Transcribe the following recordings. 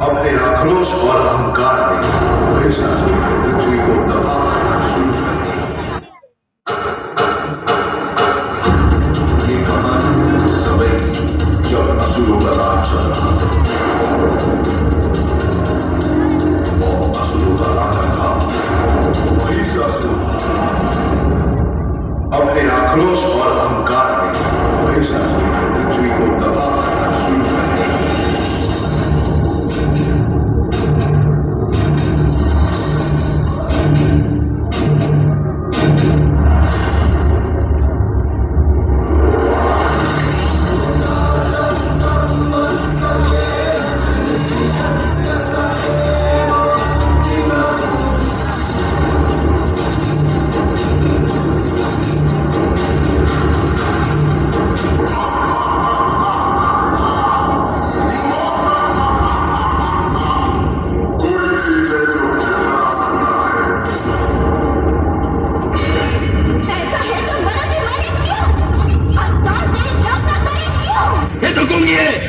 अपने आक्रोश और अहंकार में महिषासुर ने पृथ्वी को तबाह करना शुरू कर दिया। ये कहानी उस समय की जब असुरों का राज चल रहा था और असुरों का राजा था महिषासुर। अपने आक्रोश और अहंकार में महिषासुर ने पृथ्वी को तबाह करना शुरू कर दिया।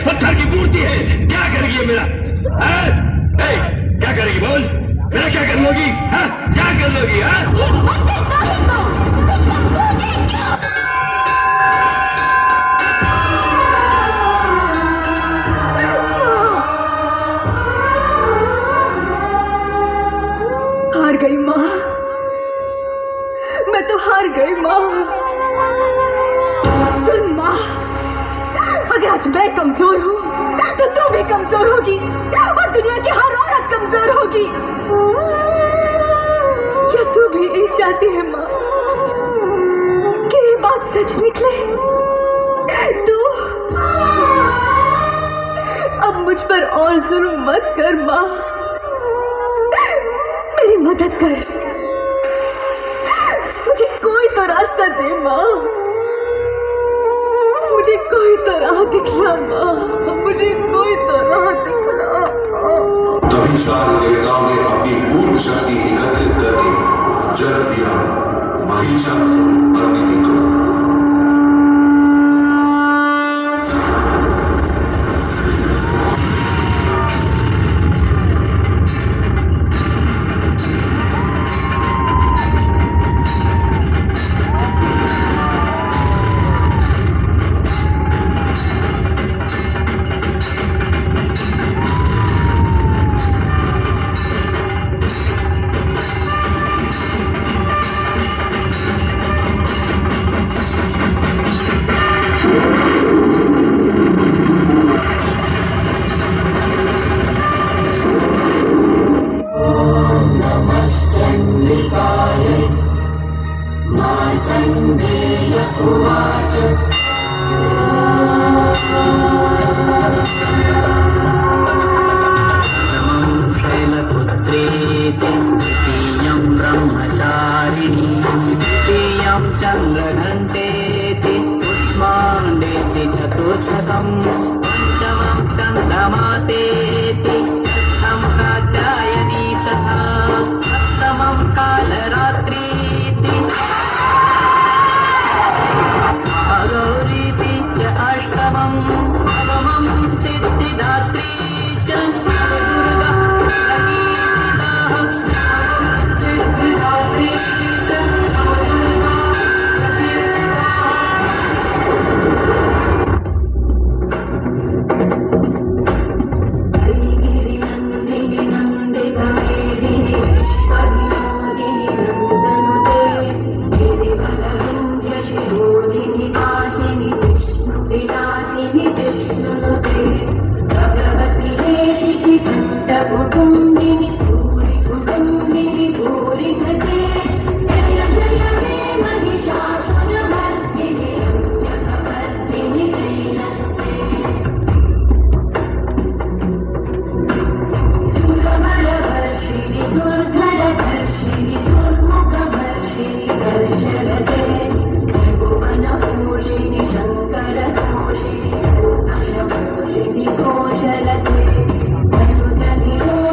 पत्थर की मूर्ति है, क्या करेगी मेरा? क्या करेगी बोल? मेरा क्या कर लोगी? क्या कर लोगी? हार गई माँ, मैं तो हार गई माँ। सुन माँ, अगर आज मैं कमजोर हूँ तो तू भी कमजोर होगी और दुनिया की हर औरत कमजोर होगी। क्या तू भी यही चाहती है माँ कि ये बात सच निकले? तू अब मुझ पर और जुल्म मत कर माँ, मेरी मदद कर, मुझे कोई तो रास्ता दे माँ, मुझे कोई तो राह दिखला माँ, मुझे कोई तो राह दिखला। तभी सारे देवताओं ने अपनी पूर्ण शक्ति एकत्रित करके जन्म दिया महिषासुर मर्दिनी को।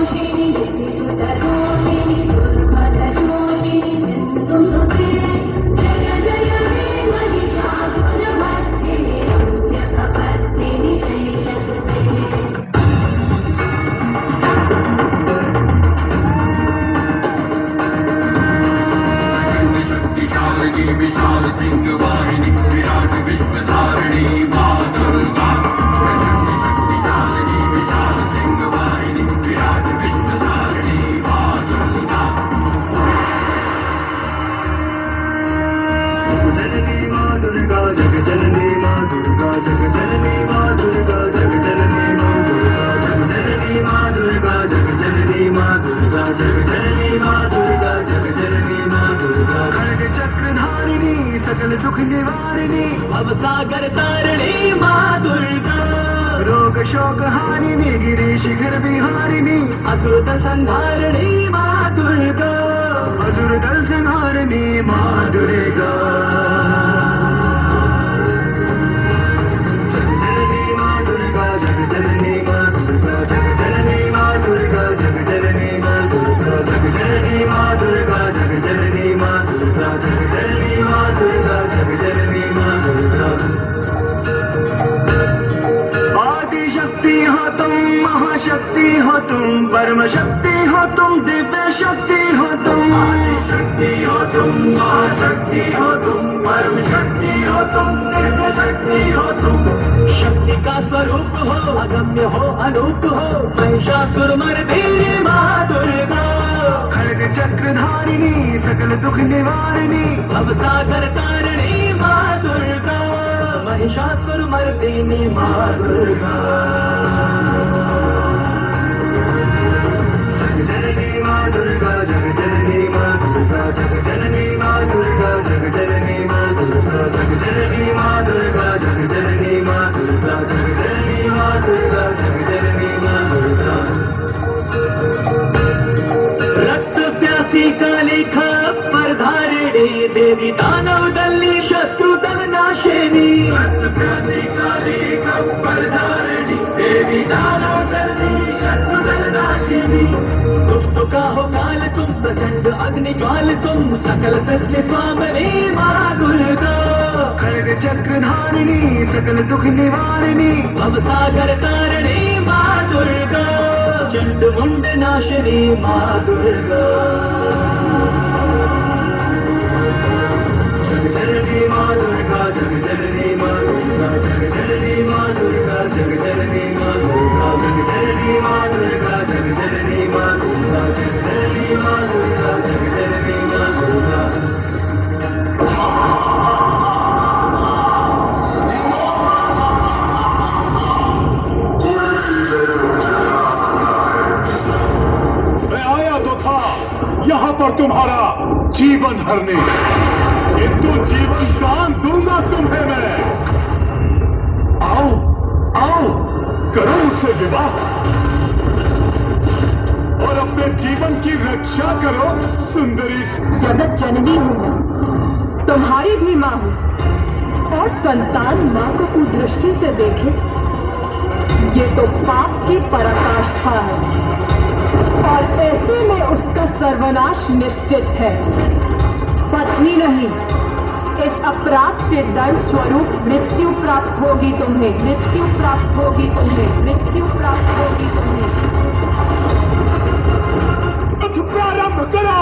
Shri धारिणी भवसागर तारिणी माँ दुर्गा रोग शोक हारिणी गिरी शिखर विहारिणी असुर दल संहारिणी माँ दुर्गा असुर दल संहारिणी माँ दुर्गा जग जननी माँ दुर्गा जग जननी माँ दुर्गा जग जननी माँ दुर्गा जग जननी माँ दुर्गा जग जननी माँ दुर्गा जग जननी माँ दुर्गा जग जननी माँ दुर्गा जग जननी माँ दुर्गा आदि शक्ति हो तुम महाशक्ति हो तुम परम शक्ति हो तुम दिव्य शक्ति हो तुम आदि शक्ति हो तुम महाशक्ति हो तुम परम शक्ति हो तुम दिव्य शक्ति हो तुम शक्ति का स्वरूप हो अगम्य हो अनूप हो महिषासुर मर्दिनी माँ दुर्गा खड्ग चक्र धारिणी सकल दुख निवारिणी भवसागर तारिणी माँ दुर्गा महिषासुर मर्दिनी माँ दुर्गा जग जननी माँ दुर्गा जग जननी माँ दुर्गा जग जननी माँ दुर्गा जग जननी माँ दुर्गा जग जननी माँ दुर्गा जग जननी माँ दुर्गा जग जननी माँ दुर्गा जग जननी माँ दुर्गा रक्त प्यासी काली खप्पर धारिणी देवी दानव दल्ली शत्रु दल नाशिनी रक्त प्यासी काली खप्पर धारिणी देवी दानव दल्ली शत्रु दल नाशिनी दुष्टों का हो काल तुम प्रचंड अग्नि ज्वाल तुम सकल सृष्टि स्वामिनी माँ दुर्गा खड्ग चक्र धारिणी सकल दुख निवारिणी भवसागर तारिणी माँ दुर्गा चंड मुंड नाशिनी माँ दुर्गा जग जननी माँ दुर्गा जग जननी माँ दुर्गा जग जननी माँ दुर्गा जग जननी माँ दुर्गा जग जननी माँ दुर्गा जग जननी माँ दुर्गा जग जननी माँ दुर्गा जग जननी माँ दुर्गा मैं आया तो था यहाँ पर तुम्हारा जीवन हरने, किंतु जीवन दान दूंगा तुम्हें मैं। आओ आओ करो मुझसे विवाह और अपने जीवन की रक्षा करो सुंदरी। जगत जननी हूँ मैं, तुम्हारी भी माँ हूँ, और संतान माँ को कुदृष्टि से देखे ये तो पाप की पराकाष्ठा है, और ऐसे में उसका सर्वनाश निश्चित है। पत्नी नहीं, इस अपराध के दंड स्वरूप मृत्यु प्राप्त होगी तुम्हें, मृत्यु प्राप्त होगी तुम्हें, मृत्यु प्राप्त होगी तुम्हें। प्रारंभ करो।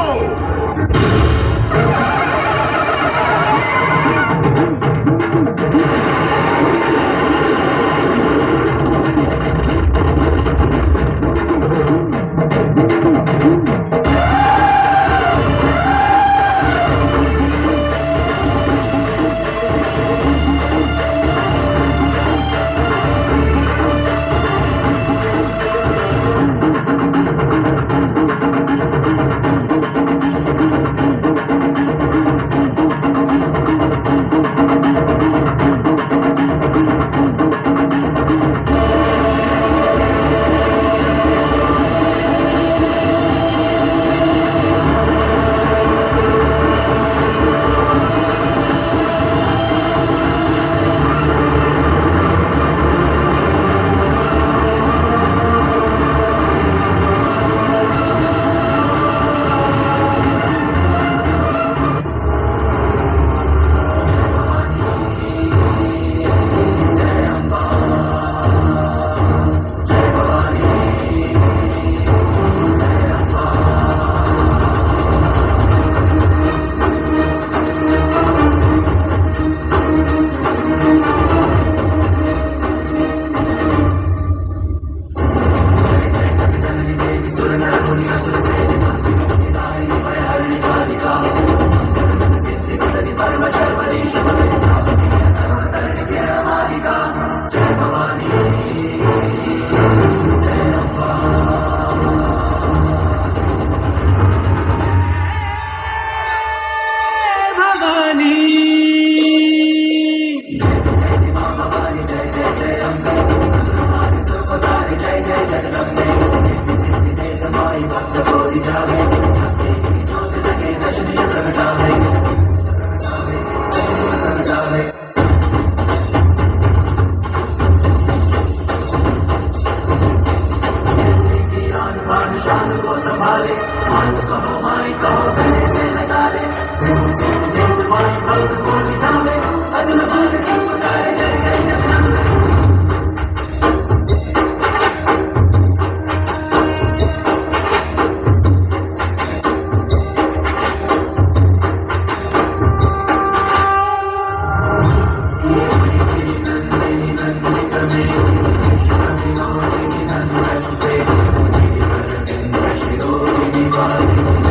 माई भक्त कोई जावे जगे दश दिश प्रगटावे मान शान को संभाले मान कहो माई कहो गले से लगा ले दिन माई भक्त को बिठावे असल मान सब पुकारे जय जय जगदम्बे Thank you.